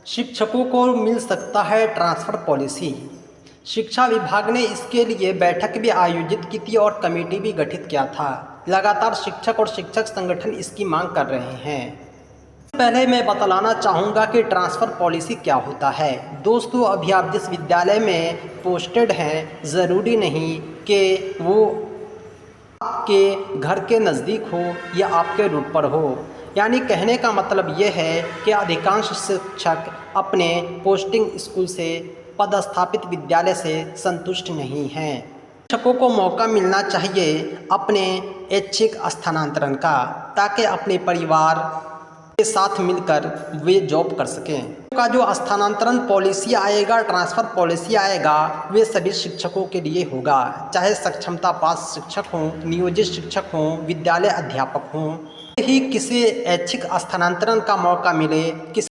शिक्षकों को मिल सकता है ट्रांसफ़र पॉलिसी। शिक्षा विभाग ने इसके लिए बैठक भी आयोजित की थी और कमेटी भी गठित किया था। लगातार शिक्षक और शिक्षक संगठन इसकी मांग कर रहे हैं। पहले मैं बतलाना चाहूँगा कि ट्रांसफ़र पॉलिसी क्या होता है। दोस्तों, अभी आप जिस विद्यालय में पोस्टेड हैं, ज़रूरी नहीं कि वो आपके घर के नज़दीक हो या आपके रूट पर हो। यानी कहने का मतलब ये है कि अधिकांश शिक्षक अपने पोस्टिंग स्कूल से पदस्थापित विद्यालय से संतुष्ट नहीं हैं। शिक्षकों को मौका मिलना चाहिए अपने ऐच्छिक स्थानांतरण का, ताकि अपने परिवार के साथ मिलकर वे जॉब कर सकें। का जो स्थानांतरण पॉलिसी आएगा, ट्रांसफ़र पॉलिसी आएगा, वे सभी शिक्षकों के लिए होगा, चाहे सक्षमता पास शिक्षक हों, नियोजित शिक्षक हों, विद्यालय अध्यापक हों। ही किसी ऐच्छिक स्थानांतरण का मौका मिले, किसी